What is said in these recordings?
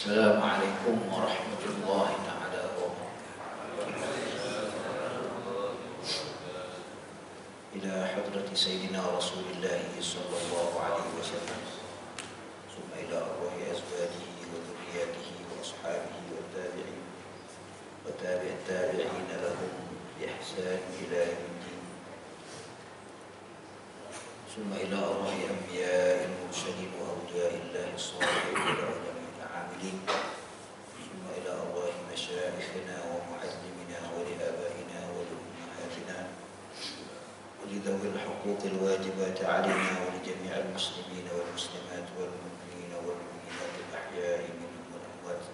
Assalamualaikum warahmatullahi taala wabarakatuh. Ila hadrati Sayyidina Rasulillah sallallahu alaihi wasallam. Summa ila arwahi azwajihi wa dhurriyyatihi wa ashabihi wa tabi'in wa tabi'at tabi'in lahum bi ihsan ila yaumiddin. Summa ila arwahi anbiya'il mursalin wa awliya'illahi shalihin wa عاملين ثم إلى أرواح مشايخنا ومعلمنا ولآبائنا ولأمهاتنا ولذوي الحقوق الواجبات علينا ولجميع المسلمين والمسلمات والمؤمنين والمؤمنات الأحياء منهم والأموات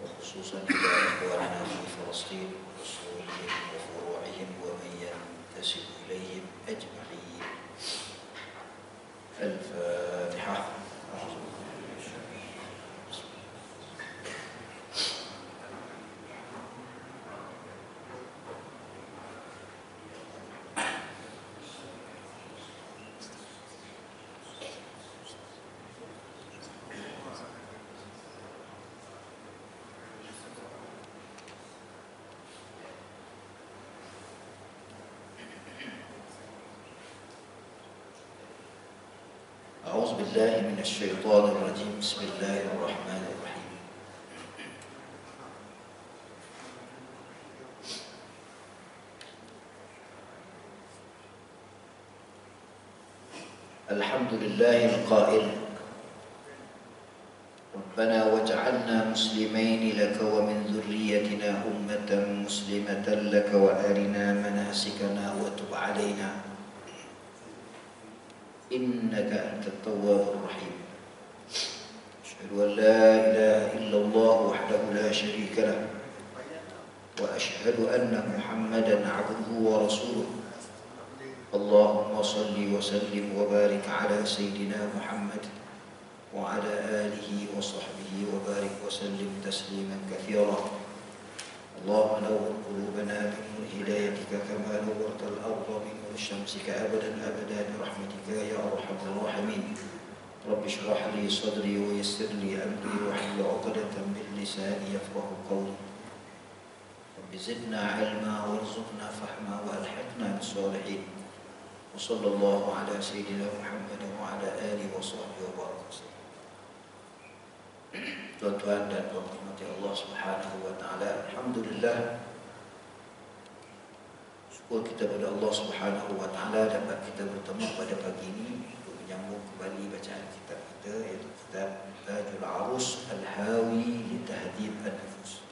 وخصوصا إلى إخواننا في فلسطين وأصولهم وفروعهم ومن ينتسب إليهم أجمعين. الفاتحة. أعوذ بالله من الشيطان الرجيم. بسم الله الرحمن الرحيم. الحمد لله القائل ربنا واجعلنا مسلمين لك ومن ذريتنا أمة مسلمة لك وأرنا مناسكنا وتب علينا إنك أنت التواب الرحيم. أشهد أن لا إله إلا الله وحده لا شريك له وأشهد أن محمدا عبده ورسوله. اللهم صل وسلم وبارك على سيدنا محمد وعلى آله وصحبه وبارك وسلم تسليما كثيرا. اللهم نور قلوبنا بنور هدايتك كما نورت الأرض بنور شمسك أبدا أبدا برحمتك يا أرحم الراحمين. رب اشرح لي صدري ويسر لي أمري واحلل عقدة من لساني يفقهوا قولي. رب زدنا علما وارزقنا فهما وألحقنا بالصالحين. وصلى الله على سيدنا محمد وعلى آله وصحبه وبارك. Tuan-tuan dan puan-puan Allah Subhanahu wa taala, alhamdulillah, syukur kita kepada Allah Subhanahu wa taala dapat kita bertemu pada pagi ini untuk menyambung kembali bacaan kitab kita, iaitu kitab Tajul Arus Al-Hawi li Tahdhib An-Nufus.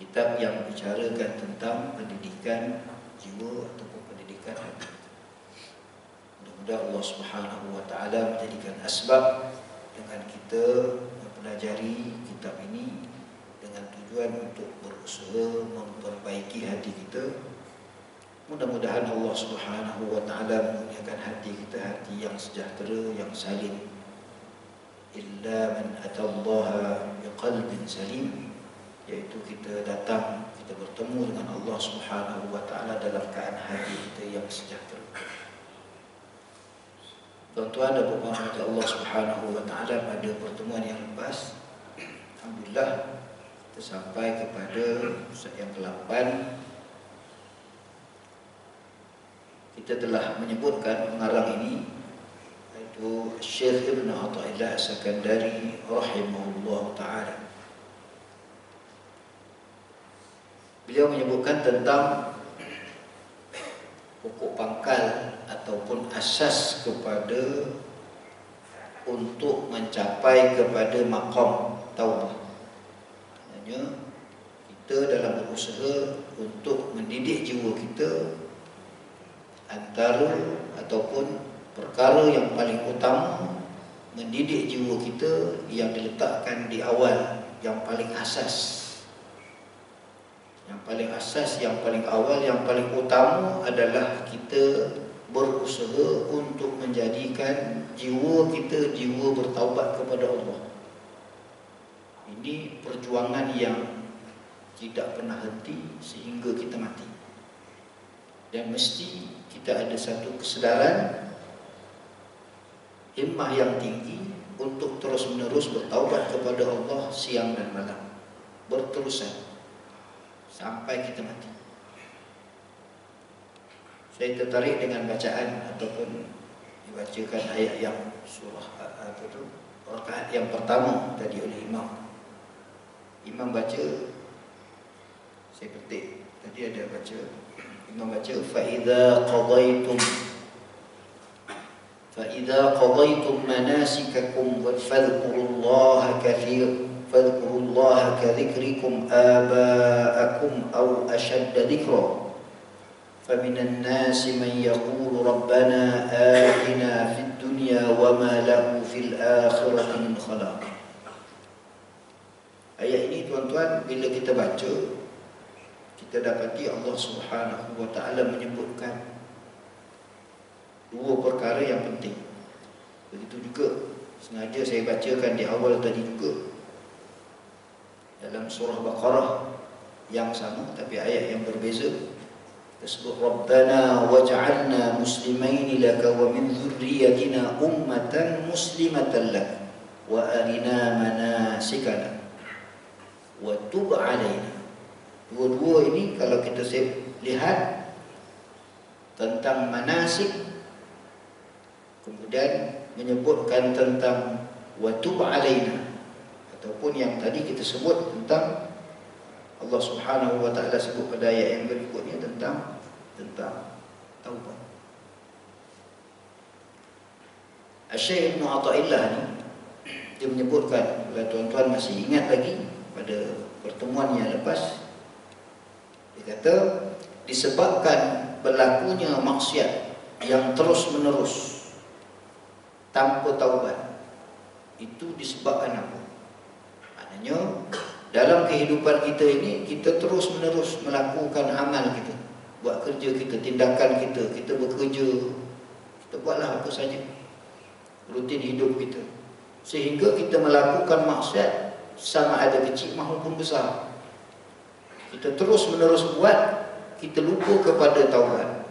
Kitab yang bicarakan tentang pendidikan jiwa ataupun pendidikan hati. Mudah-mudahan Allah Subhanahu wa taala menjadikan asbab dengan kita mempelajari kitab ini dengan tujuan untuk berusaha memperbaiki hati kita. Mudah-mudahan Allah Subhanahu wa taala menjadikan hati kita hati yang sejahtera, yang salim. Illa man atallaha biqalbin salim, iaitu kita datang, kita bertemu dengan Allah Subhanahu wa taala dalam keadaan hati kita yang sejahtera. Tuan-tuan dan puan-puan Allah Subhanahu wa taala, pada pertemuan yang lepas, alhamdulillah kita sampai kepada yang ke-8. Kita telah menyebutkan pengarang ini, iaitu Syekh Ibn Athaillah As-Sakandari rahimahullah taala. Beliau menyebutkan tentang pokok pangkal ataupun asas kepada untuk mencapai kepada maqam taubah. Maknanya kita dalam berusaha untuk mendidik jiwa kita, antara ataupun perkara yang paling utama mendidik jiwa kita yang diletakkan di awal, yang paling asas. Yang paling asas, yang paling awal, yang paling utama adalah kita berusaha untuk menjadikan jiwa kita jiwa bertaubat kepada Allah. Ini perjuangan yang tidak pernah henti sehingga kita mati. Dan mesti kita ada satu kesedaran himmah yang tinggi untuk terus-menerus bertaubat kepada Allah siang dan malam, berterusan sampai kita mati. Saya tertarik dengan bacaan ataupun dibacakan ayat yang surah apa tu, rakaat yang pertama tadi oleh imam. Imam baca, saya petik tadi ada baca, imam baca فإذا قضيتم مناسككم فاذكروا الله كذكركم آباءكم أو أشد ذكرا فمن الناس من يقول ربنا آتنا في الدنيا وما له في الآخرة من خلاق. Ayat ini tuan-tuan, bila kita baca, kita dapati Allah Subhanahu wa ta'ala menyebutkan dua perkara yang penting. Begitu juga sengaja saya bacakan di awal tadi juga dalam surah Baqarah yang sama tapi ayat yang berbeza. Disebut Rabbana waj'alna muslimaini laka wa min dzurriyyatina ummatan muslimatan lak wa arina manasikana wa tub alaina. Dua-dua ini kalau kita lihat tentang manasik, kemudian menyebutkan tentang wa tub alaina, ataupun yang tadi kita sebut tentang Allah Subhanahu wa ta'ala sebut pada ayat yang berikutnya tentang taubat. Asy-Syaikh Ibn Athaillah ni dia menyebutkan, kalau tuan-tuan masih ingat lagi pada pertemuan yang lepas, dia kata disebabkan berlakunya maksiat yang terus menerus tanpa taubat, itu disebabkan apa? Maknanya dalam kehidupan kita ini, kita terus menerus melakukan amal kita, buat kerja kita, tindakan kita, kita bekerja, kita buatlah apa saja rutin hidup kita, sehingga kita melakukan maksiat sama ada kecil maupun besar. Kita terus menerus buat, kita lupa kepada taubat.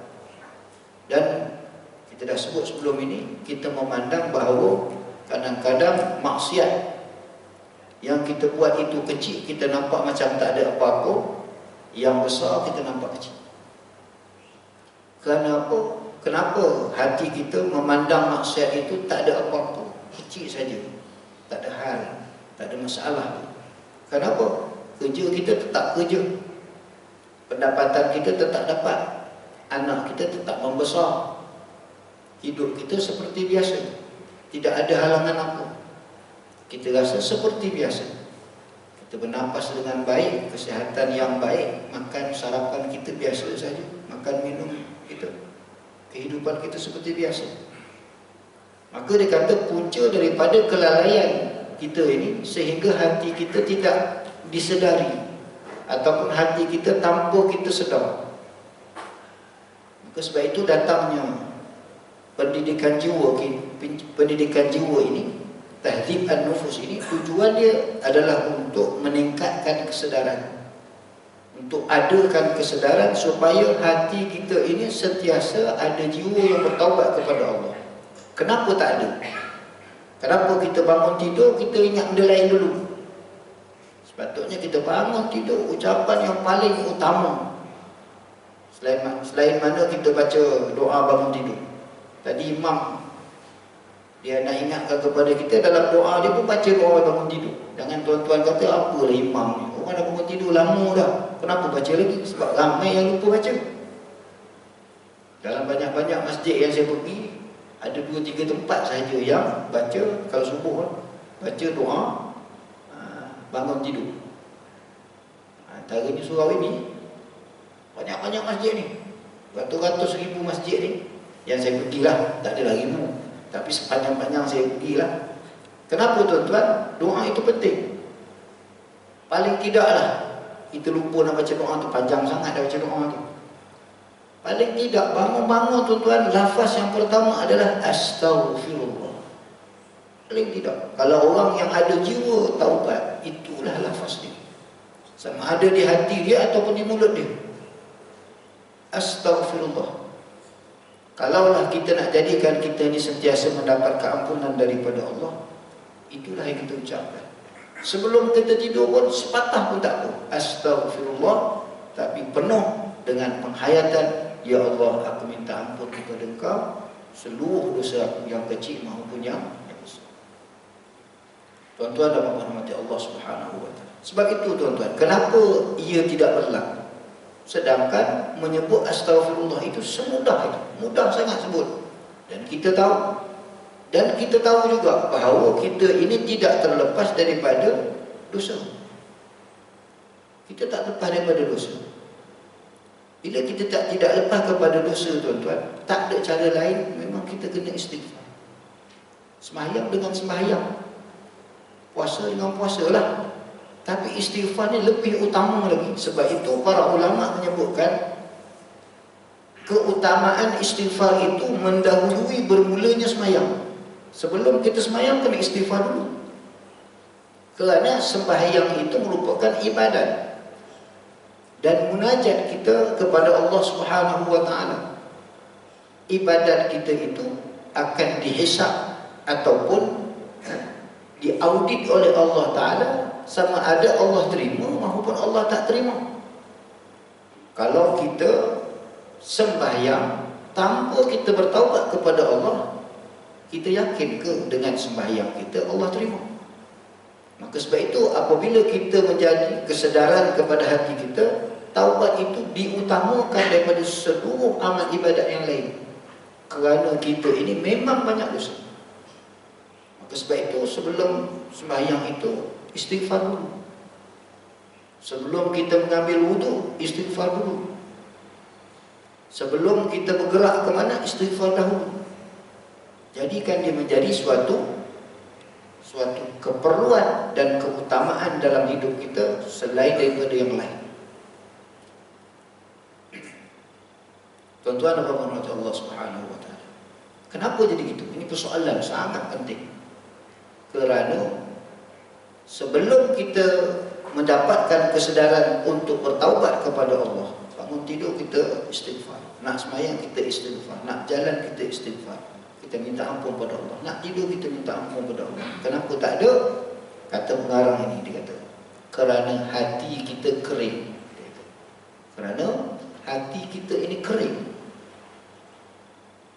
Dan kita dah sebut sebelum ini, kita memandang bahawa kadang-kadang maksiat yang kita buat itu kecil, kita nampak macam tak ada apa-apa. Yang besar kita nampak kecil. Kenapa hati kita memandang maksiat itu tak ada apa-apa, kecil saja, tak ada hal, tak ada masalah? Kenapa? Kerja kita tetap kerja, pendapatan kita tetap dapat, anak kita tetap membesar, hidup kita seperti biasa, tidak ada halangan apa. Kita rasa seperti biasa, kita bernafas dengan baik, kesihatan yang baik, makan sarapan kita biasa saja, makan minum kita, kehidupan kita seperti biasa. Maka dia kata punca daripada kelalaian kita ini, sehingga hati kita tidak disedari, ataupun hati kita tanpa kita sedar. Maka sebab itu datangnya pendidikan jiwa ini, Tahdzib an-Nufus ini, tujuan dia adalah untuk meningkatkan kesedaran, untuk adakan kesedaran supaya hati kita ini sentiasa ada jiwa yang bertaubat kepada Allah. Kenapa tak ada? Kenapa kita bangun tidur kita ingat benda lain dulu? Sepatutnya kita bangun tidur, ucapan yang paling utama, selain mana kita baca doa bangun tidur. Tadi imam dia nak ingatkan kepada kita, dalam doa dia pun baca doa bangun tidur. Jangan tuan-tuan kata apalah imam ni, orang dah bangun tidur lama dah, kenapa baca lagi? Sebab ramai yang lupa baca. Dalam banyak-banyak masjid yang saya pergi, ada 2-3 tempat sahaja yang baca kalau subuh, baca doa bangun tidur. Antaranya surau ini, banyak-banyak masjid ni, ratus-ratus ribu masjid ni yang saya pergilah, tak adalah ribu, tapi sepanjang-panjang saya pergilah. Kenapa tuan-tuan? Doa itu penting. Paling tidaklah kita lupa nak baca doa tu, panjang sangat dah baca doa tu. Paling tidak bangun-bangun tuan-tuan, lafaz yang pertama adalah astaghfirullah. Paling tidak, kalau orang yang ada jiwa taubat, itulah lafaz dia, sama ada di hati dia ataupun di mulut dia. Astaghfirullah. Kalaulah kita nak jadikan kita ini sentiasa mendapat keampunan daripada Allah, Itulah yang kita ucapkan. Sebelum kita tidur pun sepatah pun tak apa. Astaghfirullah, tapi penuh dengan penghayatan, ya Allah, aku minta ampun kepada Engkau seluruh dosa aku, yang kecil maupun yang besar. Tuan-tuan dan puan-puan rahmati Allah Subhanahu wa taala. Sebab itu tuan-tuan, kenapa ia tidak berlaku? Sedangkan menyebut astaghfirullah itu semudah itu, mudah sangat sebut. Dan kita tahu juga bahawa kita ini tidak terlepas daripada dosa. Kita tak lepas daripada dosa. Bila kita tidak lepas kepada dosa tuan-tuan, tak ada cara lain, memang kita kena istighfar. Sembahyang dengan sembahyang, puasa dengan puasa lah. Tapi istighfar ni lebih utama lagi. Sebab itu para ulama menyebutkan keutamaan istighfar itu mendahului bermulanya sembahyang. Sebelum kita sembahyang kena istighfar dulu. Kerana sembahyang itu merupakan ibadat dan munajat kita kepada Allah Subhanahu wa taala. Ibadat kita itu akan dihisab ataupun diaudit oleh Allah taala, sama ada Allah terima maupun Allah tak terima. Kalau kita sembahyang tanpa kita bertaubat kepada Allah, kita yakin ke dengan sembahyang kita Allah terima? Maka sebab itu apabila kita menjadi kesedaran kepada hati kita, taubat itu diutamakan daripada seluruh amal ibadat yang lain. Kerana kita ini memang banyak dosa. Maka sebab itu sebelum sembahyang itu istighfar dulu. Sebelum kita mengambil wuduk, istighfar dulu. Sebelum kita bergerak ke mana, istighfar dahulu. Jadikan dia menjadi suatu keperluan dan keutamaan dalam hidup kita selain daripada yang lain. Tuan-tuan dan puan-puan Allah Subhanahu wa taala. Kenapa jadi gitu? Ini persoalan sangat penting. Kerana sebelum kita mendapatkan kesedaran untuk bertaubat kepada Allah, bangun tidur kita istighfar, nak sembahyang kita istighfar, nak jalan kita istighfar, kita minta ampun pada Allah, nak tidur kita minta ampun pada Allah. Kenapa tak ada? Kata pengarang ini, dia kata kerana hati kita kering. Kerana hati kita ini kering.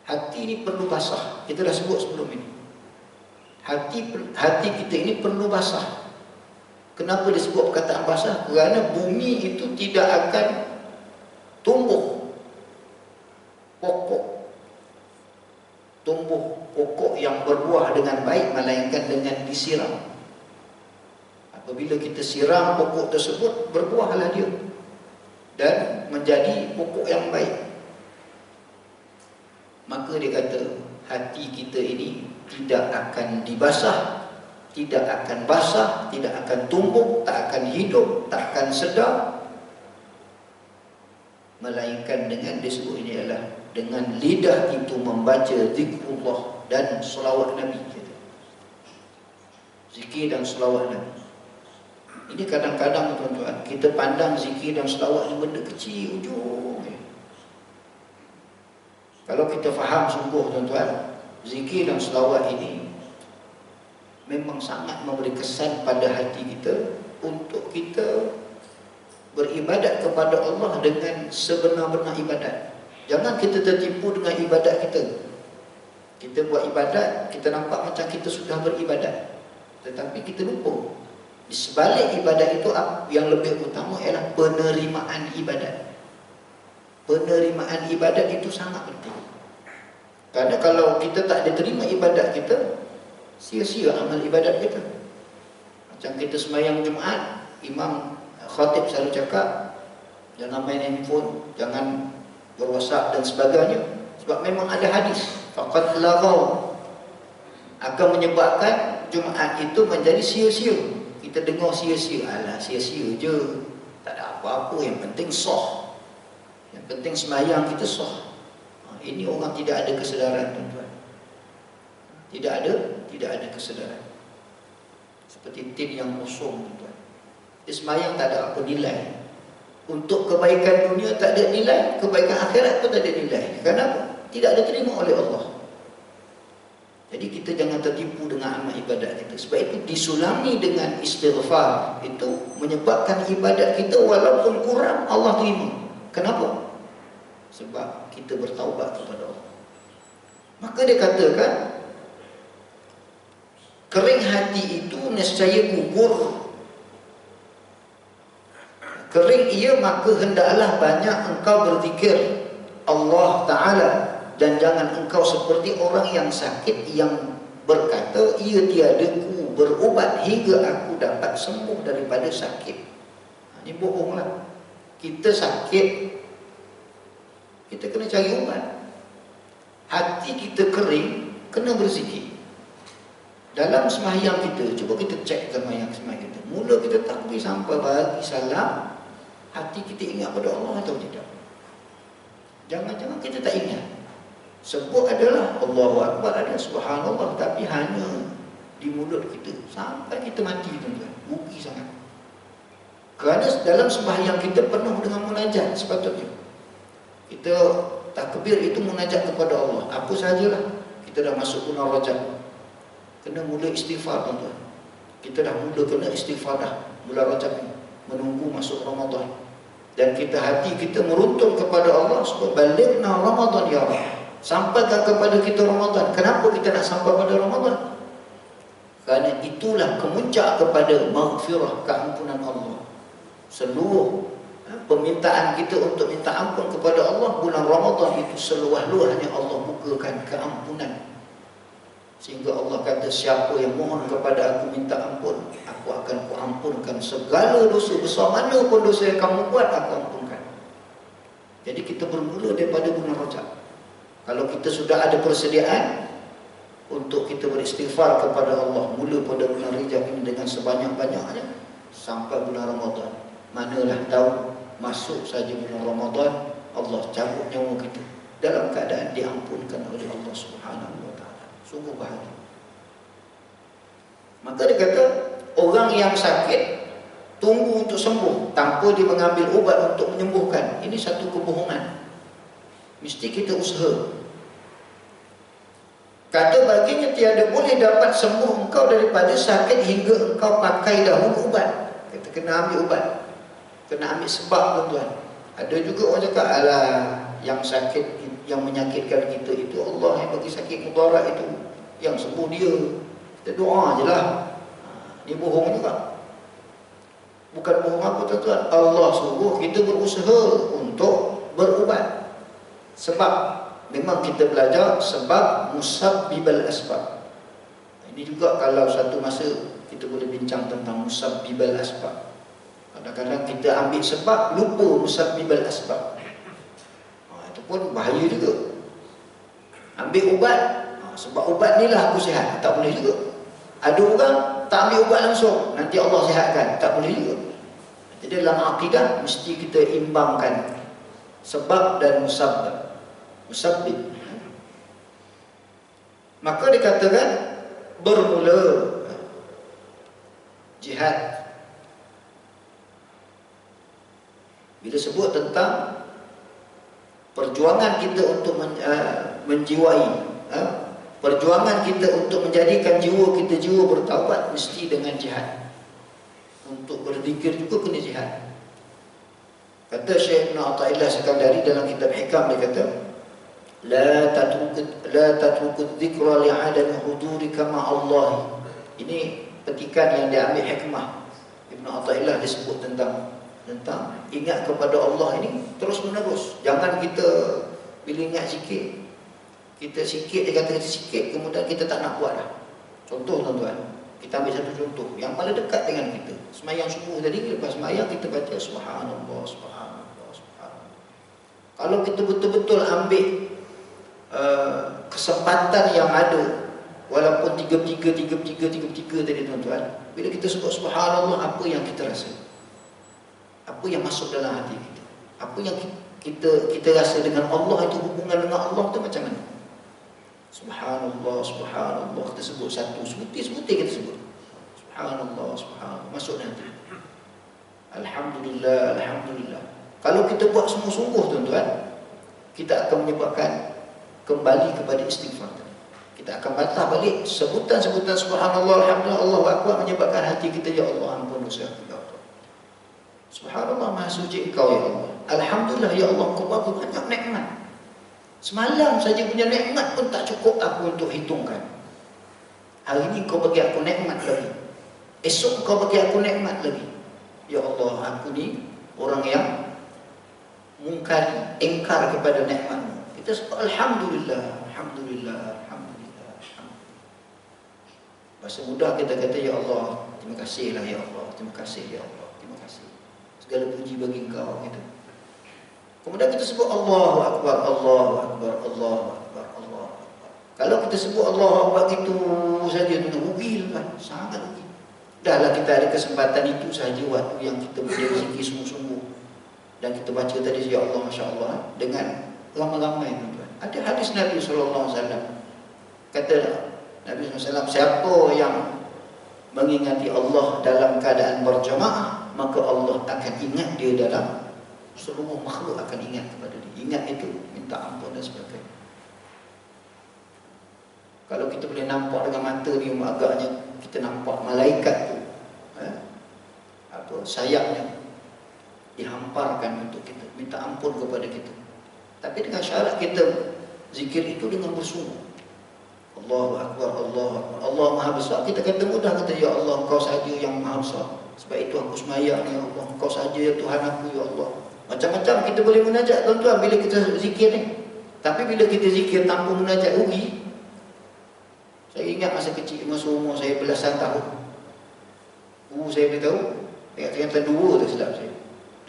Hati ini perlu basah. Kita dah sebut sebelum ini. Hati kita ini perlu basah. Kenapa disebut perkataan basah? Kerana bumi itu tidak akan tumbuh pokok yang berbuah dengan baik melainkan dengan disiram. Apabila kita siram pokok tersebut, berbuahlah dia dan menjadi pokok yang baik. Maka dia kata hati kita ini tidak akan dibasah, tidak akan basah, tidak akan tumbuh, tak akan hidup, tak akan sedar, melainkan dengan disebut ini adalah dengan lidah itu membaca zikrullah dan selawat Nabi. Zikir dan selawat Nabi. Ini kadang-kadang tuan-tuan, kita pandang zikir dan selawat ini benda kecil ujung. Kalau kita faham sungguh tuan-tuan, zikir dan selawat ini memang sangat memberi kesan pada hati kita untuk kita beribadat kepada Allah dengan sebenar-benar ibadat. Jangan kita tertipu dengan ibadat kita. Kita buat ibadat, kita nampak macam kita sudah beribadat, tetapi kita lupa di sebalik ibadat itu yang lebih utama ialah penerimaan ibadat. Penerimaan ibadat itu sangat penting. Karena kalau kita tak diterima ibadat kita, sia-sia amal ibadat kita. Macam kita sembahyang Jumaat, imam khatib selalu cakap, jangan main handphone, jangan berwhatsapp dan sebagainya. Sebab memang ada hadis, faqad laghaw, akan menyebabkan Jumaat itu menjadi sia-sia. Kita dengar sia-sia, alah sia-sia je, tak ada apa-apa, yang penting sah. Yang penting sembahyang kita sah. Ini orang tidak ada kesedaran tuan-tuan. Tidak ada kesedaran. Seperti tin yang kosong tuan-tuan. Dia sembahyang tak ada apa nilai. Untuk kebaikan dunia tak ada nilai, kebaikan akhirat pun tak ada nilai. Kenapa? Tidak diterima oleh Allah. Jadi Jadi kita jangan tertipu dengan amal ibadat kita. Sebab itu disulami dengan istighfar, itu menyebabkan ibadat kita walaupun kurang Allah terima. Kenapa? Sebab kita bertaubat kepada Allah. Maka dia katakan, kering hati itu nescaya gugur. Kering ia, maka hendaklah banyak engkau berzikir Allah Ta'ala. Dan jangan engkau seperti orang yang sakit yang berkata, ia tiada ku berubat hingga aku dapat sembuh daripada sakit. Ini bohonglah. Kita sakit, kita kena cari ubat. Hati kita kering, kena berzikir. Dalam sembahyang kita, cuba kita cek sembahyang kita. Mula kita takbir sampai bagi salam, hati kita ingat pada Allah atau tidak? Jangan-jangan kita tak ingat. Sebut adalah Allahu Akbar, ada Subhanallah, tapi hanya di mulut kita sampai kita mati, tuan-tuan. Rugi sangat. Kerana dalam sembahyang kita penuh dengan munajat sepatutnya. Kita takbir itu munajat kepada Allah. Apa sahajalah. Kita dah masuk bulan Rajab, kena mula istighfar, tuan-tuan. Kita dah mula kena istighfar dah bulan Rajab ni, menunggu masuk Ramadan. Dan kita hati kita meruntun kepada Allah supaya balighna Ramadan ya Rabb. Sampaikan kepada kita Ramadan. Kenapa kita nak sampai pada Ramadan? Kerana itulah kemuncak kepada maghfirah, keampunan Allah. Seluruh permintaan kita untuk minta ampun kepada Allah, bulan Ramadan itu seluas-luasnya Allah bukakan keampunan. Sehingga Allah kata, siapa yang mohon kepada aku minta ampun, aku akan kuampunkan segala dosa besar mana pun dosa yang kamu buat, aku ampunkan. Jadi kita bermula daripada bulan Rajab. Kalau kita sudah ada persediaan untuk kita beristighfar kepada Allah, mula pada bulan Rajab ini dengan sebanyak-banyaknya sampai bulan Ramadan. Manalah tahu masuk saja bulan Ramadan, Allah cabut nyawa kita dalam keadaan diampunkan oleh Allah Subhanahu wa taala. Sungguh bahagia. Maka dia kata, orang yang sakit tunggu untuk sembuh tanpa dia mengambil ubat untuk menyembuhkan. Ini satu kebohongan. Mesti kita usaha. Kata baginya, tiada boleh dapat sembuh engkau daripada sakit hingga engkau pakai dahulu ubat. Kata kena ambil ubat, kena ambil sebab, tuan-tuan. Ada juga orang cakap, alah, yang sakit, yang menyakitkan kita itu Allah yang bagi sakit mudarat itu, yang sembuh dia. Kita doa je lah. Ini bohong juga. Bukan bohong apa, tuan-tuan. Allah suruh kita berusaha untuk berubat. Sebab memang kita belajar sebab musabbibal asbab. Ini juga kalau satu masa kita boleh bincang tentang musabbibal asbab. Kadang-kadang kita ambil sebab, lupa musabbibal asbab. Itu pun bahaya juga. Ambil ubat, sebab ubat ni lah aku sihat, tak boleh juga. Ada orang tak ambil ubat langsung, nanti Allah sihatkan, tak boleh juga. Jadi dalam akidah mesti kita imbangkan sebab dan musabbib. Maka dikatakan bermula jihad. Bila sebut tentang perjuangan kita untuk menjiwai, perjuangan kita untuk menjadikan jiwa kita jiwa bertaubat, mesti dengan jihad. Untuk berzikir juga kena jihad. Kata Syekh Ibn Athaillah Sekandari dalam kitab Hikam, dia kata, La tatrukut dzikra li'adami hudurika ma'allahi. Ini petikan yang diambil hikmah. Ibn Athaillah disebut tentang ingat kepada Allah ini terus menerus. Jangan kita bila ingat sikit, kita sikit, dia kata kita sikit, kemudian kita tak nak buat dah. Contoh, tuan-tuan, kita ambil satu contoh yang paling dekat dengan kita. Semayang subuh tadi, lepas semayang kita baca Subhanallah, Subhanallah, Subhanallah. Kalau kita betul-betul ambil kesempatan yang ada, walaupun 3-3 tadi, tuan-tuan, bila kita sebut Subhanallah, apa yang kita rasa? Apa yang masuk dalam hati kita? Apa yang kita rasa dengan Allah itu, hubungan dengan Allah itu macam mana? Subhanallah, Subhanallah, kita sebut satu, sebutir kita sebut Subhanallah, Subhanallah, masuk nanti Alhamdulillah, Alhamdulillah. Kalau kita buat sungguh-sungguh, tuan-tuan, kita akan menyebabkan kembali kepada istighfar. Kita kita akan bantah balik sebutan-sebutan subhanallah, alhamdulillah, Allahu akbar menyebabkan hati kita, ya Allah ampun dosa aku, ya Allah. Subhanallah, maha suci Engkau ya Allah. Alhamdulillah ya Allah, Engkau bagi banyak nikmat. Semalam saja punya nikmat pun tak cukup aku untuk hitungkan. Hari ini Engkau bagi aku nikmat lagi. Esok Engkau bagi aku nikmat lagi. Ya Allah, aku ni orang yang mungkari, engkar kepada nikmat-Mu. Kita sebut alhamdulillah, alhamdulillah, alhamdulillah, alhamdulillah. Bahasa mudah kita kata, ya Allah, terima kasihlah ya Allah, terima kasih ya Allah, terima kasih. Segala puji bagi Engkau gitu. Kemudian kita sebut Allahu Akbar, Allahu Akbar, Allahu Akbar, Allahu Akbar. Kalau kita sebut Allahu Akbar itu saja tu rugilah, sangat rugi. Dahlah kita ada kesempatan itu saja waktu yang kita boleh berzikir sungguh-sungguh dan kita baca tadi ya Allah, Masya Allah, dengan ramai-ramai tuan-tuan. Ada hadis Nabi SAW, kata Nabi SAW, siapa yang mengingati Allah dalam keadaan berjamaah, maka Allah akan ingat dia dalam seluruh makhluk akan ingat kepada dia. Ingat itu minta ampun dan sebagainya. Kalau kita boleh nampak dengan mata ni, agaknya kita nampak malaikat tu sayapnya dihamparkan untuk kita, minta ampun kepada kita. Tapi dengan syarat kita zikir itu dengan bersungguh. Allahu Akbar, Allahu Akbar, Allah Maha Besar. Kita kata mudah, kata ya Allah, Engkau sahaja yang Maha Besar. Sebab itu aku sembahyang ya Allah, Engkau sahaja ya Tuhan aku ya Allah. Macam-macam kita boleh munajat tuan-tuan bila kita zikir ni. Tapi bila kita zikir tanpa munajat, rugi. Saya ingat masa kecil, masa umur saya belasan tahun, guru saya beritahu, kata dua tu silap saya.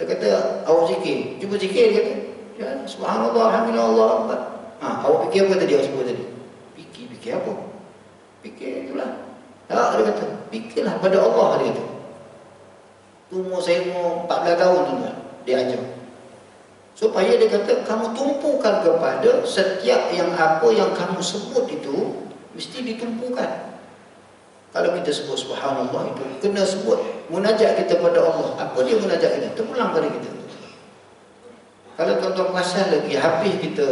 Dia kata, awak zikir, cuba zikir, dia kata. Ya, subhanallah, alhamdulillah, Allah Akbar. Awak fikir apa tadi awak sebut tadi? Fikir apa? Fikir itulah. Tak, dia kata, fikirlah pada Allah, dia kata. Umur saya umur 14 tahun tuan-tuan, dia ajar. Supaya dia kata, kamu tumpukan kepada setiap yang apa yang kamu sebut itu, mesti ditumpukan. Kalau kita sebut subhanallah itu, kena sebut munajat kita pada Allah. Apa dia munajat kita? Terpulang pada kita. Kalau tuan-tuan perasan lagi, habis kita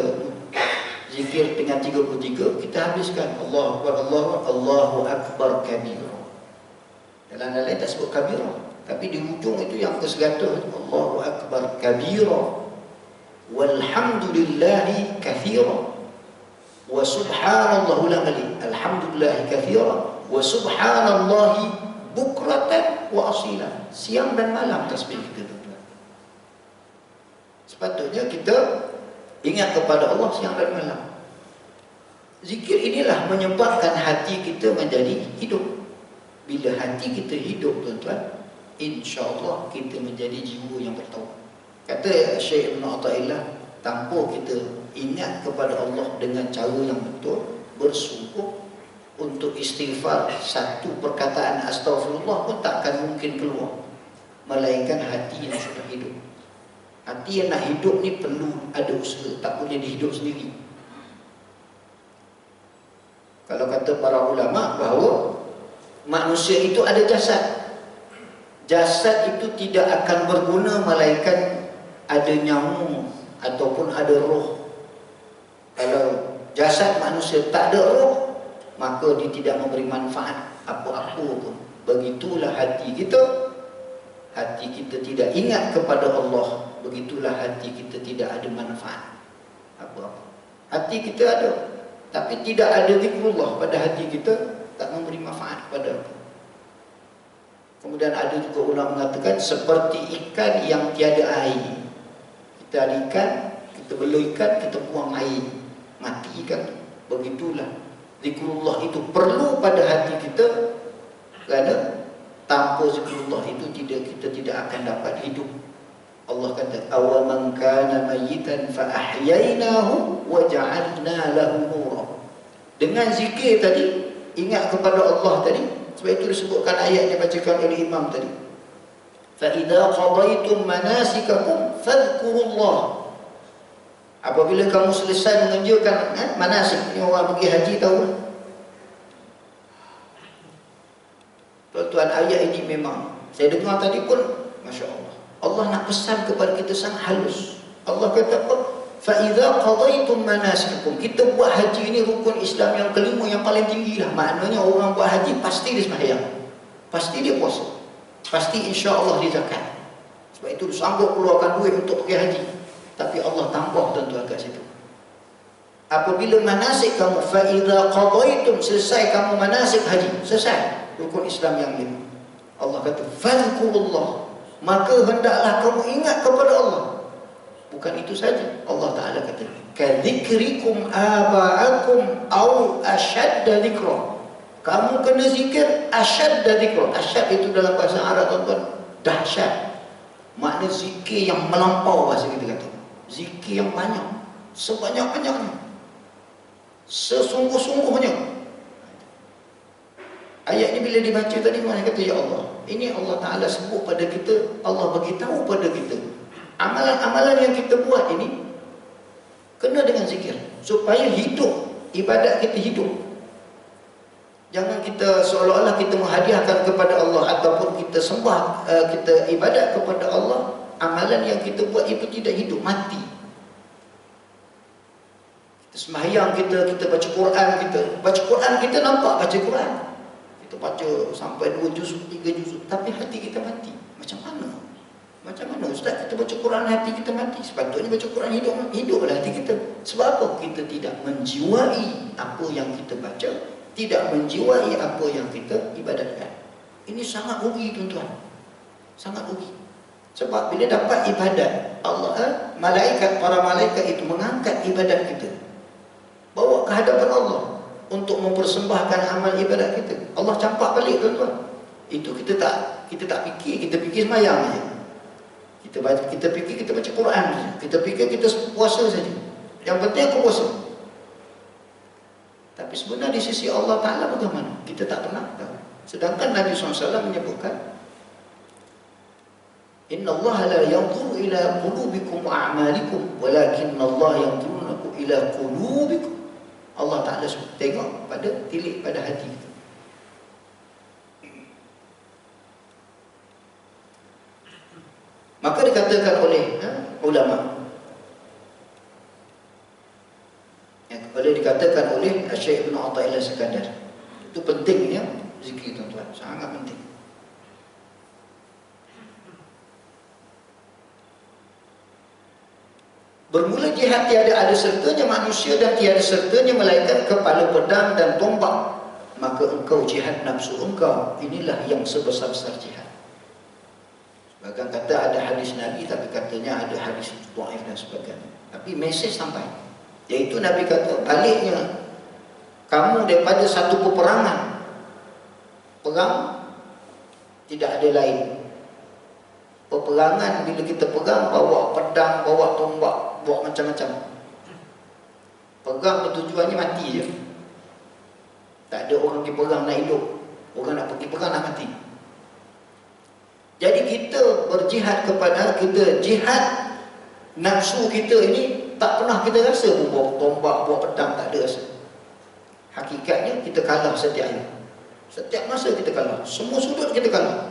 zikir dengan 33, kita habiskan Allahu Akbar, Allahu Akbar kabira. Dalam lain tak sebut kabira, tapi di ujung itu yang ke-100, Allahu Akbar kabira, walhamdulillahi kathira, wa subhanallah, ulang kali, alhamdulillahi kathira, wa subhanallahi bukratan wa asila. Siang dan malam tasbih kita, tuan-tuan. Sepatutnya kita ingat kepada Allah siang dan malam. Zikir inilah menyebabkan hati kita menjadi hidup. Bila hati kita hidup, tuan-tuan, insya-Allah kita menjadi jiwa yang bertauhid. Kata Syekh Ibn Athaillah, tanpa kita ingat kepada Allah dengan cara yang betul, bersungguh untuk istighfar, satu perkataan astagfirullah pun takkan mungkin keluar, melainkan hati yang sudah hidup. Hati yang nak hidup ni perlu ada usaha, tak boleh dihidup sendiri. Kalau kata para ulama bahawa manusia itu ada jasad, jasad itu tidak akan berguna melainkan ada nyawa ataupun ada roh. Kalau jasad manusia tak ada roh, maka dia tidak memberi manfaat apa-apa pun. Begitulah hati kita. Hati kita tidak ingat kepada Allah, begitulah hati kita tidak ada manfaat apa-apa. Hati kita ada, tapi tidak ada zikrullah pada hati kita, tak memberi manfaat kepada apa. Kemudian ada juga ulama mengatakan seperti ikan yang tiada air. Kita ada ikan, kita bela ikan, kita buang air, mati ikan. Begitulah zikrullah itu perlu pada hati kita, kerana tanpa zikrullah itu kita tidak akan dapat hidup. Allah kata, awaman kana mayitan fa ahyaynahu wa ja'alna lahu nura. Dengan zikir tadi, ingat kepada Allah tadi, sebab itu disebutkan ayat yang bacakan oleh imam tadi. Fa idza qadaytum manasikakum fadhkurullah. Apabila kamu selesai mengerjakan manasik, ni orang pergi haji tahu. Tuan-tuan, ayat ini memang saya dengar tadi pun, Masya Allah, Allah nak pesan kepada kita sangat halus. Allah kata apa? fa idza qadaytum manasikakum, kita buat haji ini rukun Islam yang kelima yang paling tinggi lah. Maknanya orang buat haji pasti dia sembahyang, pasti dia puasa, pasti insya-Allah dia zakat. Sebab itu sanggup keluarkan duit untuk pergi haji. Tapi Allah tambah tuan-tuan kat situ. Apabila manasik kamu, fa idza qadaytum, selesai kamu manasik haji, selesai rukun Islam yang lima. Allah kata fadhkurullah, maka hendaklah kamu ingat kepada Allah. Bukan itu saja, Allah Ta'ala kata kadzikrikum aba'akum au ashadda dzikra, kamu kena zikir ashadda dzikra. Asyad itu dalam bahasa Arab tuan-tuan dahsyat, makna zikir yang melampau, bahasa kita kata zikir yang banyak, sebanyak-banyaknya, sesungguh-sungguhnya. Ayat ni bila dibaca tadi, mana kata ya Allah, ini Allah Ta'ala sebut pada kita, Allah beritahu pada kita amalan-amalan yang kita buat ini kena dengan zikir, supaya hidup, ibadat kita hidup. Jangan kita seolah-olah kita menghadiahkan kepada Allah ataupun kita sembah, kita ibadat kepada Allah, amalan yang kita buat itu tidak hidup, mati. Kita sembahyang, kita baca Quran, kita nampak baca Quran, kita baca sampai 2 juzuk, 3 juzuk, tapi hati kita mati. Macam mana? Macam mana Ustaz kita baca Quran hati kita mati? Sepatutnya baca Quran hiduplah hati kita. Sebab apa? Kita tidak menjiwai apa yang kita baca, tidak menjiwai apa yang kita ibadatkan. Ini sangat rugi tuan-tuan, sangat rugi. Sebab bila dapat ibadat, Allah, para malaikat itu mengangkat ibadat kita, bawa ke hadapan Allah untuk mempersembahkan amal ibadat kita. Allah campak balik tuan-tuan. Itu kita tak fikir, kita fikir sembahyang saja. Kita fikir kita baca Quran saja. Kita fikir kita puasa saja. Yang penting aku puasa. Tapi sebenarnya di sisi Allah Ta'ala bagaimana? Kita tak pernah tahu. Sedangkan Nabi SAW menyebutkan, Inna Allah la yanzuru ila qulubikum wa a'malikum, walakinna Allah yanzuru ila qulubikum. Allah Ta'ala tengok pada tilik pada hati kita. Maka dikatakan oleh ulama, dikatakan oleh Syekh Ibn Athaillah Sekandar, itu pentingnya zikir tuan-tuan, sangat penting. Bermula jihad tiada ada sertanya manusia dan tiada sertanya melainkan kepala pedang dan tombak, maka engkau jihad nafsu engkau, inilah yang sebesar-besar jihad. Bahkan kata ada hadis Nabi, tapi katanya ada hadis dhaif dan sebagainya, tapi mesej sampai, iaitu Nabi kata baliknya kamu daripada satu peperangan, perang tidak ada lain. Peperangan bila kita perang, bawa pedang, bawa tombak, bawa macam-macam. Perang tujuannya mati je. Tak ada orang pergi perang nak hidup, orang nak pergi perang nak mati. Jadi kita berjihad kepada kita, jihad nafsu kita ini tak pernah kita rasa pun bawa tombak, bawa pedang, tak ada rasa. Hakikatnya kita kalah setiap hari. Setiap masa kita kalah, semua sudut kita kalah.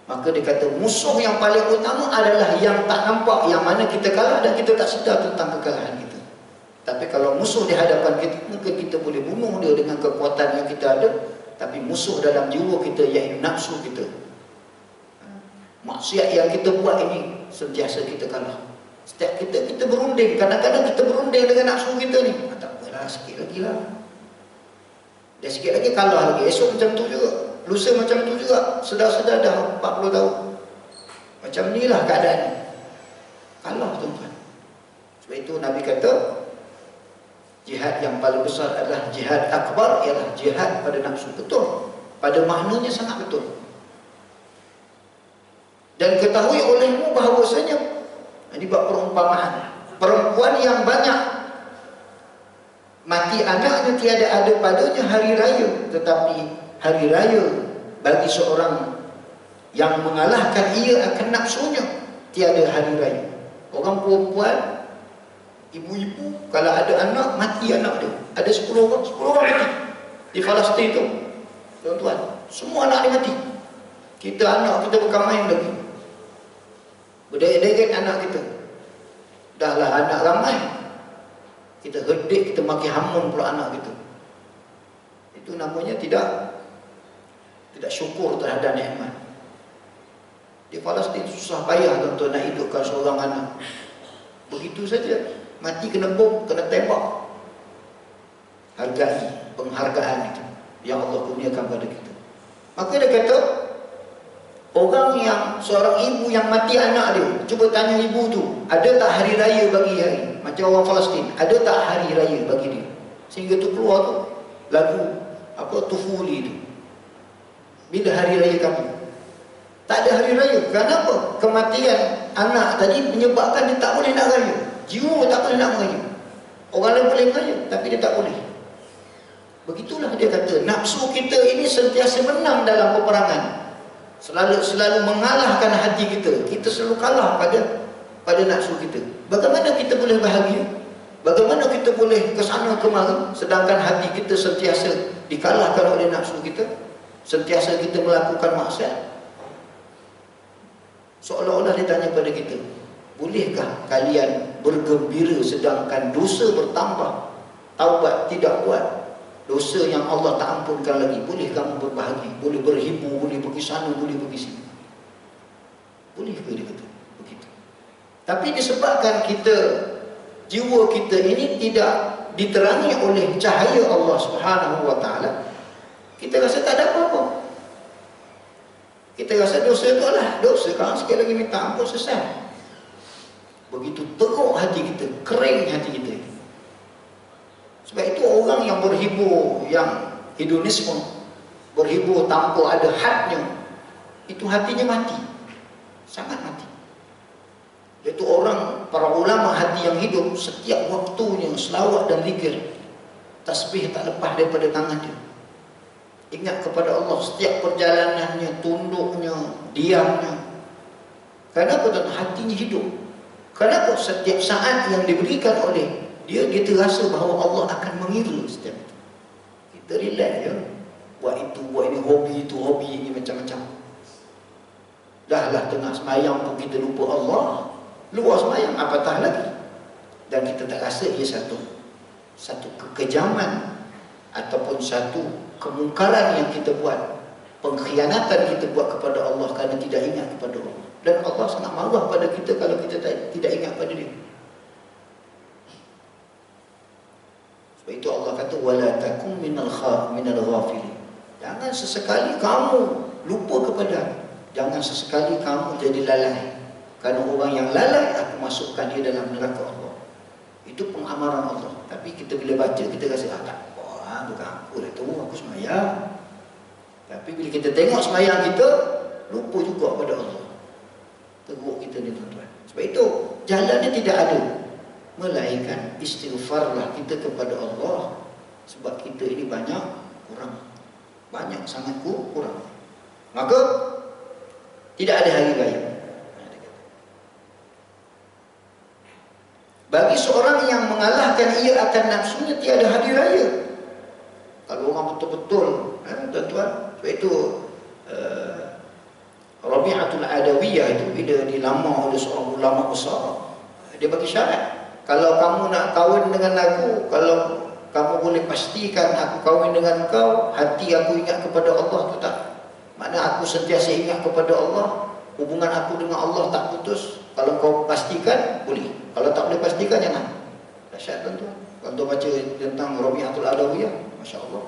Maka dia kata musuh yang paling utama adalah yang tak nampak, yang mana kita kalah dan kita tak sedar tentang kekalahan kita. Tapi kalau musuh di hadapan kita, mungkin kita boleh bunuh dia dengan kekuatan yang kita ada. Tapi musuh dalam jiwa kita, iaitu nafsu kita, maksiat yang kita buat ini, sentiasa kita kalah. Setiap kita berunding, kadang-kadang kita berunding dengan nafsu kita ni, tak apalah, sikit lagi lah, dia sikit lagi kalah lagi, esok macam tu juga, lusa macam tu juga, sedar-sedar dah 40 tahun. Macam inilah keadaan ni, kalah tuan-tuan. Sebab itu Nabi kata jihad yang paling besar adalah jihad akbar, ialah jihad pada nafsu. Betul, pada maknanya sangat betul. Dan ketahui olehmu bahawasanya, ini bab perumpamaan, perempuan yang banyak mati anaknya tiada ada padanya hari raya, tetapi hari raya bagi seorang yang mengalahkan ia akan nafsunya tiada hari raya. Orang perempuan, ibu-ibu, kalau ada anak, mati anak dia. Ada 10 orang mati di Palestin tu tuan-tuan, semua anak dia mati. Kita anak kita bukan main lagi, berderet-deret anak kita, dahlah anak ramai, Kita herdik, kita maki hamun pula anak kita. Itu namanya tidak syukur terhadap nikmat. Di Palestin susah payah tuan-tuan nak hidupkan seorang anak. Begitu saja, mati kena bom, kena tembak. Hargai penghargaan itu yang Allah kurniakan pada kita. Maka dia kata, orang yang seorang ibu yang mati anak dia, cuba tanya ibu tu, ada tak hari raya bagi hari? Macam orang Palestin, ada tak hari raya bagi dia? Sehingga tu keluar tu lagu apa Tufuli tu. Bila hari raya kami? Tak ada hari raya. Kenapa? Kematian anak tadi menyebabkan dia tak boleh nak raya. Jiwa tak boleh nak raya. Orang lain boleh raya, tapi dia tak boleh. Begitulah dia kata, nafsu kita ini sentiasa menang dalam peperangan. Selalu mengalahkan hati kita. Kita selalu kalah pada nafsu kita. Bagaimana kita boleh bahagia? Bagaimana kita boleh ke sana kemari sedangkan hati kita sentiasa dikalahkan oleh nafsu kita? Sentiasa kita melakukan maksiat. Seolah-olah dia tanya pada kita, bolehkah kalian bergembira sedangkan dosa bertambah? Taubat tidak buat, dosa yang Allah tak ampunkan lagi. Boleh kamu berbahagia, boleh berhibur, boleh pergi sana, boleh pergi sini? Boleh ke dia kata begitu? Tapi disebabkan kita, jiwa kita ini tidak diterangi oleh cahaya Allah Subhanahu wa taala, kita rasa tak ada apa-apa. Kita rasa dosa tu lah dosa, kalau sekali lagi minta ampun selesai. Begitu teruk hati kita, kering hati kita. Sebab itu orang yang berhibur, yang hedonisme, berhibur tanpa ada hadnya, itu hatinya mati, sangat mati. Iaitu orang, para ulama hati yang hidup, setiap waktunya selawat dan zikir, tasbih tak lepas daripada tangan dia. Ingat kepada Allah setiap perjalanannya, tunduknya, diamnya. Kenapa? Dan hatinya hidup. Kenapa? Setiap saat yang diberikan oleh dia terasa bahawa Allah akan mengira setiap itu. Kita relax ya, buat itu, buat ini, hobi itu, hobi ini, macam-macam. Dahlah tengah semayang pun kita lupa Allah, luar semayang apatah lagi. Dan kita tak rasa ia satu kekejaman ataupun satu kemungkaran yang kita buat, pengkhianatan kita buat kepada Allah kerana tidak ingat kepada Allah. Dan Allah sangat marah pada kita kalau kita tidak ingat pada dia. Sebab itu Allah kata, wala takum minal ghafilin. Jangan sesekali kamu lupa kepada, jangan sesekali kamu jadi lalai. Kerana orang yang lalai, aku masukkan dia dalam neraka Allah. Itu pengamaran Allah. Tapi kita bila baca, kita rasa tak, bukan aku dah tahu, aku semayang. Tapi bila kita tengok semayang kita, lupa juga pada Allah. Teruk kita ni tuan-tuan. Sebab itu jalannya tidak ada, melainkan istighfarlah kita kepada Allah. Sebab kita ini banyak kurang, banyak sangat kurang. Maka tidak ada hari raya. Bagi seorang yang mengalahkan ia akan nafsunya, tiada hari raya. Kalau orang betul-betul, tuan-tuan, sebab itu Rabi'atul Adawiyah itu bila dilamar oleh seorang ulama besar, dia bagi syarat, kalau kamu nak kahwin dengan aku, kalau kamu boleh pastikan aku kahwin dengan kau, hati aku ingat kepada Allah tu tak? Makna aku sentiasa ingat kepada Allah, hubungan aku dengan Allah tak putus. Kalau kau pastikan, boleh. Kalau tak boleh pastikan, jangan. Dahsyat tuan-tuan. Kalau baca tentang Rabi'atul Adawiyah, Masya Allah,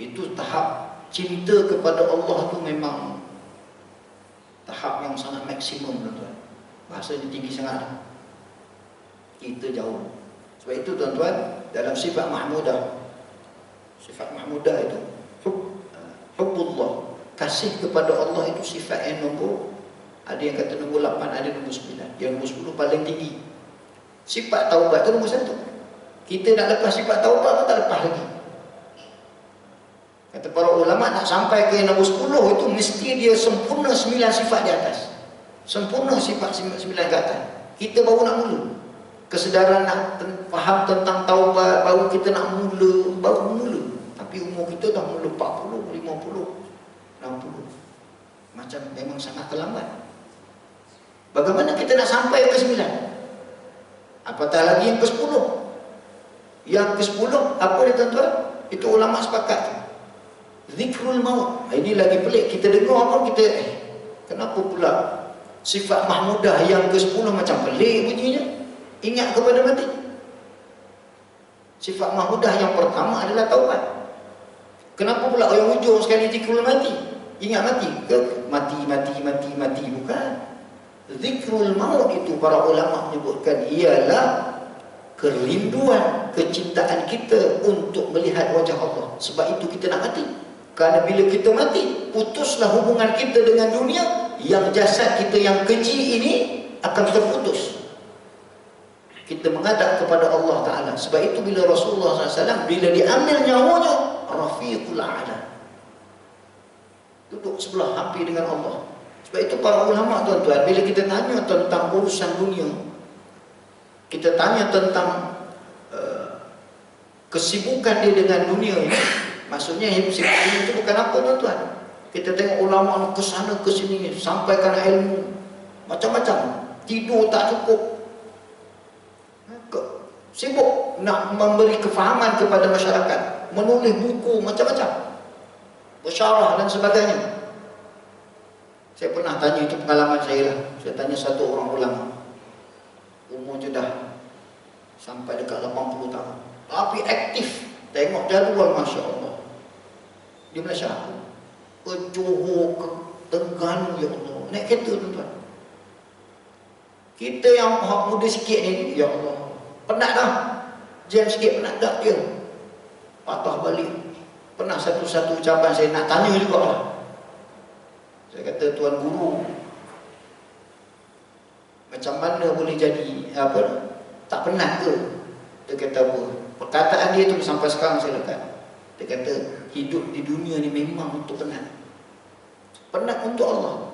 itu tahap cinta kepada Allah tu memang tahap yang sangat maksimum tuan-tuan. Bahasanya tinggi sangat. Kita jauh. Sebab itu tuan-tuan, dalam sifat mahmudah, sifat mahmudah itu hubbullah, kasih kepada Allah itu sifat yang nombor, ada yang kata nombor 8, ada nombor 9. Yang nombor 10 paling tinggi. Sifat taubat itu nombor 1. Kita nak lepas sifat taubat pun tak lepas lagi. Kata para ulama, nak sampai ke nombor 10 itu mesti dia sempurna 9 sifat di atas. Sempurna sifat 9 ke atas. Kita baru nak mula. Kesedaran nak faham tentang taubat, baru kita nak baru mula. Tapi umur kita dah mula 40, 50, 60. Macam memang sangat terlambat. Bagaimana kita nak sampai ke 9? Apatah lagi yang ke 10. Yang ke-10 apa dia tuan-tuan? Itu ulama sepakat. Zikrul maut. Ini lagi pelik. Kita dengar pun kita kenapa pula sifat mahmudah yang ke-10 macam pelik bunyinya? Ingat kepada mati. Sifat mahmudah yang pertama adalah taubat. Kenapa pula yang hujung sekali zikrul mati? Ingat mati ke? Mati. Bukan. Zikrul maut itu para ulama menyebutkan ialah kerinduan, kecintaan kita untuk melihat wajah Allah. Sebab itu kita nak mati. Kerana bila kita mati, putuslah hubungan kita dengan dunia. Yang jasad kita yang keji ini akan terputus. Kita menghadap kepada Allah Ta'ala. Sebab itu bila Rasulullah SAW, bila diambil nyawanya, Rafiqul A'la, duduk sebelah hampir dengan Allah. Sebab itu para ulama tuan-tuan, bila kita tanya tentang urusan dunia, kita tanya tentang kesibukan dia dengan dunia ini, maksudnya sibuk itu bukan apa tuan-tuan. Kita tengok ulama ke sana ke sini, sampaikan ilmu macam-macam, tidur tak cukup, sibuk nak memberi kefahaman kepada masyarakat, menulis buku macam-macam, bersyarah dan sebagainya. Saya pernah tanya, itu pengalaman saya lah. Saya tanya satu orang ulama, umur dah sampai dekat 80 tahun, tapi aktif, tengok jadual Masya Allah. Di Malaysia, ke Johor, ke Terengganu, ya Allah, naik kereta tuan-tuan. Kita yang muda sikit ni, ya Allah, penat dah, jam sikit penat dah dia, patah balik. Pernah satu-satu ucapan saya nak tanya juga lah. Saya kata, Tuan Guru, macam mana boleh jadi apa, tak penat ke? Dia kata apa? Perkataan dia tu sampai sekarang saya lekat. Dia kata, hidup di dunia ni memang untuk penat. Penat untuk Allah.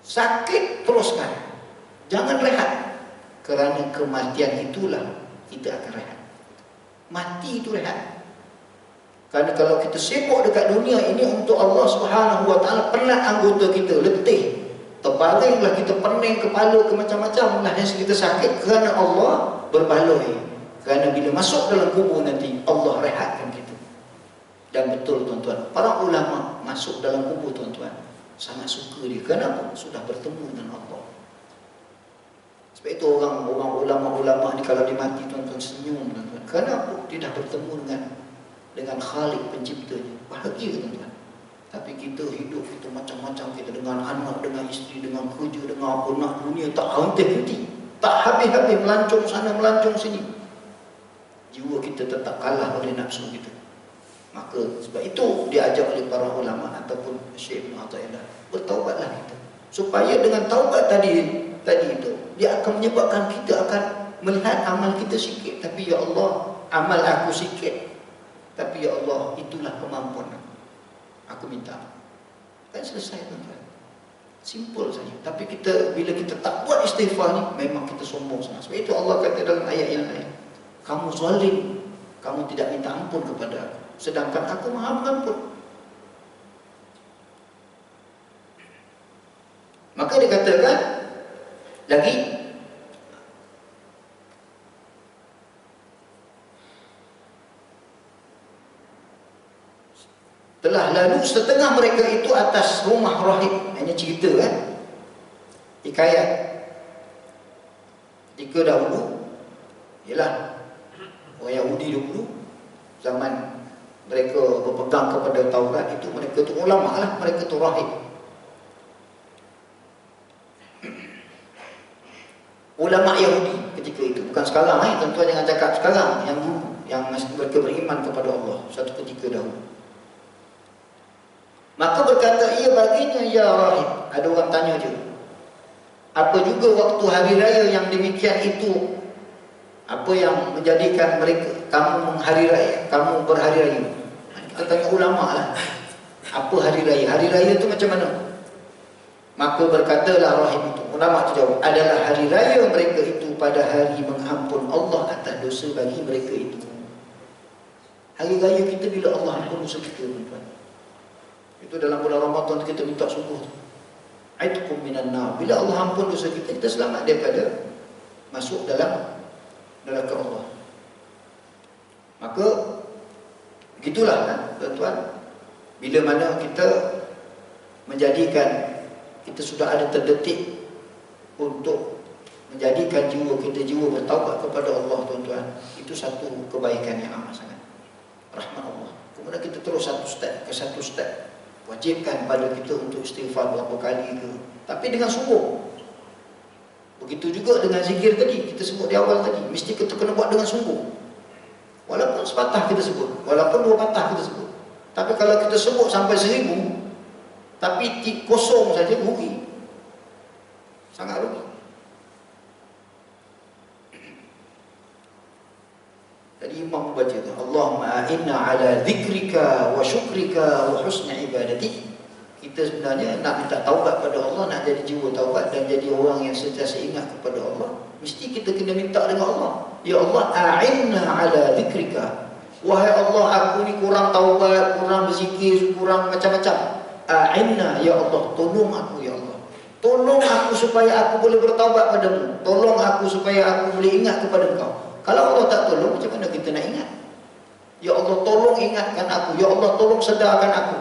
Sakit teruskan, jangan rehat. Kerana kematian itulah kita akan rehat. Mati itu rehat. Kerana kalau kita sibuk dekat dunia ini untuk Allah Subhanahu Wa Taala, penat anggota kita, letih, terbalinglah kita, pening kepala ke macam-macam, nahas kita sakit kerana Allah berbaloi. Kerana bila masuk dalam kubur nanti Allah rehatkan kita. Dan betul tuan-tuan, para ulama masuk dalam kubur tuan-tuan sangat suka dia. Kenapa? Sudah bertemu dengan Allah. Sebab itu orang ulama-ulama ni kalau dia mati tuan-tuan senyum tuan-tuan. Kenapa? Dia dah bertemu dengan Khalik penciptanya. Bahagia tuan-tuan. Tapi kita hidup itu macam-macam, kita dengan anak, dengan isteri, dengan kerja, dengan apa, nak dunia tak henti-henti, tak habis-habis, melancong sana melancong sini. Jiwa kita tetap kalah oleh nafsu kita. Maka sebab itu diajak oleh para ulama ataupun Syekh Ibn Athaillah, bertaubatlah kita. Supaya dengan taubat tadi itu, dia akan menyebabkan kita akan melihat amal kita sikit. Tapi ya Allah, amal aku sikit. Tapi ya Allah, itulah kemampuan aku minta. Kan selesai tuan-tuan. Simple saja. Tapi kita, bila kita tak buat istighfar ni, memang kita sombong sangat. Sebab itu Allah kata dalam ayat yang lain, kamu zalim, kamu tidak minta ampun kepada aku, sedangkan aku maha pengampun. Maka dikatakan lagi, telah lalu setengah mereka itu atas rumah rahib. Hanya cerita kan, hikayat. Ketika dahulu, ialah orang Yahudi dulu, zaman mereka berpegang kepada Taurat itu, mereka tu ulama lah, mereka tu rahib. Ulama Yahudi ketika itu, bukan sekarang tuan-tuan, jangan cakap sekarang, yang dulu, yang mereka beriman kepada Allah satu ketika dahulu. Maka berkata ia baginya, ya rahib, ada orang tanya dia, apa juga waktu hari raya yang demikian itu, apa yang menjadikan mereka kamu menghari raya, kamu berhari raya? Kita tanya ulama lah, apa hari raya? Hari raya itu macam mana? Maka berkatalah rahib itu, ulama itu jawab, adalah hari raya mereka itu pada hari mengampun Allah atas dosa bagi mereka itu. Hari raya kita bila Allah ampun dosa kita, tuan-tuan. Itu dalam bulan Ramadan kita minta sungguh. Aitukum minan nar. Bila Allah ampun dosa kita, kita selamat daripada masuk dalam neraka Allah. Maka begitulah tuan-tuan, bila mana kita menjadikan kita sudah ada terdetik untuk menjadikan jiwa kita jiwa bertaubat kepada Allah, tuan-tuan, itu satu kebaikan yang amat sangat, rahmat Allah. Kemudian kita terus satu step ke satu step, wajibkan pada kita untuk istighfar berapa kali ke, tapi dengan sungguh. Begitu juga dengan zikir tadi, kita sebut di awal tadi, mesti kita kena buat dengan sungguh. Walaupun sepatah kita sebut, walaupun 2 patah kita sebut. Tapi kalau kita sebut sampai 1000, tapi kosong saja, rugi. Sangat rugi. Jadi imam membaca itu, Allahumma a'inna ala dzikrika wa syukrika wa husni ibadati. Kita sebenarnya nak minta taubat pada Allah, nak jadi jiwa taubat dan jadi orang yang sentiasa ingat kepada Allah, mesti kita kena minta dengan Allah. Ya Allah, a'inna ala dzikrika. Wahai Allah, aku ni kurang taubat, kurang berzikir, kurang macam-macam. A'inna, ya Allah, tolong aku ya Allah. Tolong aku supaya aku boleh bertaubat padamu. Tolong aku supaya aku boleh ingat kepada Engkau. Kalau Allah tak tolong, macam mana kita nak ingat? Ya Allah, tolong ingatkan aku. Ya Allah, tolong sedarkan aku.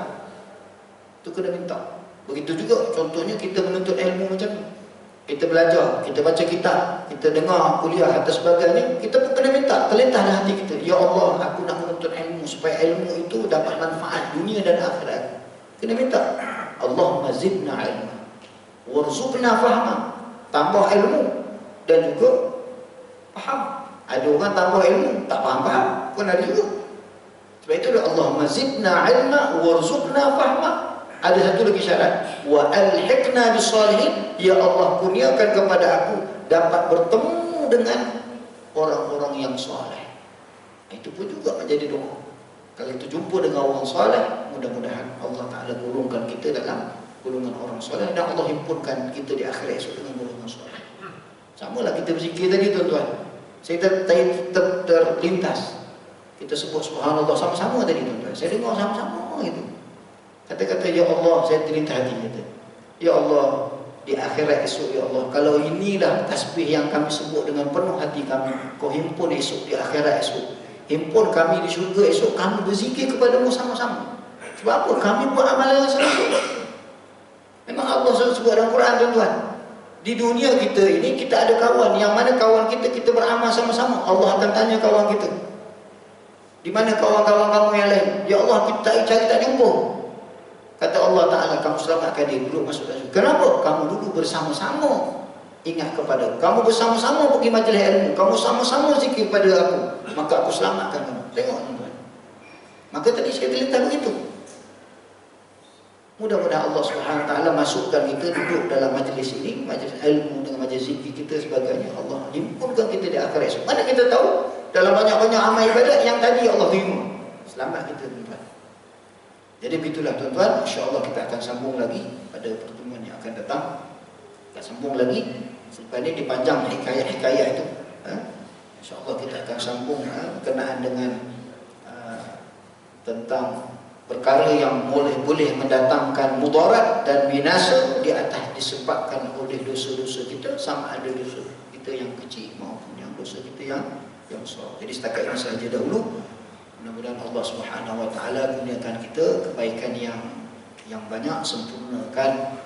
Itu kena minta. Begitu juga contohnya kita menuntut ilmu macam ni. Kita belajar, kita baca kitab, kita dengar kuliah atau sebagainya, kita pun kena minta, terlintas dalam hati kita, ya Allah, aku nak menuntut ilmu supaya ilmu itu dapat manfaat dunia dan akhirat. Kena minta, Allahumma zidna ilma warzuqna fahma. Tambah ilmu dan juga faham. Ada orang tambah ilmu tak faham-faham pun ada juga. Sebab itu Allahumma zidna ilma warzuqna fahma. Ada satu lagi syarat, wa alhiqna bisalihin. Ya Allah, kurniakan kepada aku dapat bertemu dengan orang-orang yang soleh. Itu pun juga menjadi doa. Kalau itu jumpa dengan orang soleh, mudah-mudahan Allah Ta'ala golongkan kita dalam golongan orang soleh, dan Allah himpunkan kita di akhirat esok dengan golongan soleh. Sama lah kita berzikir tadi, tuan-tuan. Saya terlintas, kita sebut subhanallah sama-sama tadi, tuan-tuan. Saya dengar sama-sama gitu. Kata-kata, ya Allah, saya terlintas hati kata, ya Allah, di akhirat esok, ya Allah, kalau inilah tasbih yang kami sebut dengan penuh hati kami, Kau himpun esok di akhirat esok, himpun kami di syurga esok, kami berzikir kepadamu sama-sama. Sebab apa? Kami buat amalan yang sama. Memang Allah sebut dalam Quran, tuan-tuan, di dunia kita ini kita ada kawan, yang mana kawan kita, kita beramal sama-sama. Allah akan tanya kawan kita, di mana kawan-kawan kamu yang lain? Ya Allah, kita cari tak jumpa. Kata Allah Ta'ala, kamu selamatkan dia dulu masuk dalam syurga. Kenapa? Kamu dulu bersama-sama ingat kepada aku. Kamu bersama-sama pergi majlis ilmu. Kamu sama-sama zikir pada aku. Maka aku selamatkan kamu. Tengok, tuan-tuan. Maka tadi saya terlintas begitu. Mudah-mudahan Allah Subhanahu Wa Ta'ala masukkan kita duduk dalam majlis ini, majlis ilmu dengan majlis zikir kita sebagainya. Allah himpunkan kita di akhirat. Mana kita tahu dalam banyak-banyak amal ibadat yang tadi Allah terima. Selamat kita, tuan-tuan. Jadi begitulah, tuan-tuan. InsyaAllah kita akan sambung lagi pada pertemuan yang akan datang. Kita sambung lagi. Selepas ini dipanjang hikayat-hikayat itu. InsyaAllah kita akan sambung berkenaan dengan tentang perkara yang boleh mendatangkan mudarat dan binasa di atas disebabkan oleh dosa-dosa kita, sama ada dosa kita yang kecil maupun yang dosa kita yang besar. Jadi setakat ini sahaja dahulu. Mudah-mudahan Allah Subhanahu Wa Ta'ala kurniakan kita kebaikan yang banyak, sempurnakan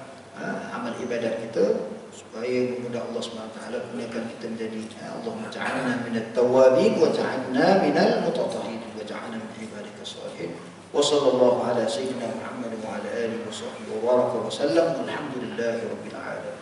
amal ibadat kita, supaya mudah Allah Subhanahu Wa Ta'ala kurniakan kita menjadi Allahumma ja'alna minat tawabin wa ja'alna minal mutatahhirin wa ja'alna min ibadika shalihin. Wa sallallahu ala sayyidina Muhammad wa ala alihi wa sahbihi wa baraka wa sallam. Alhamdulillahi rabbil alamin.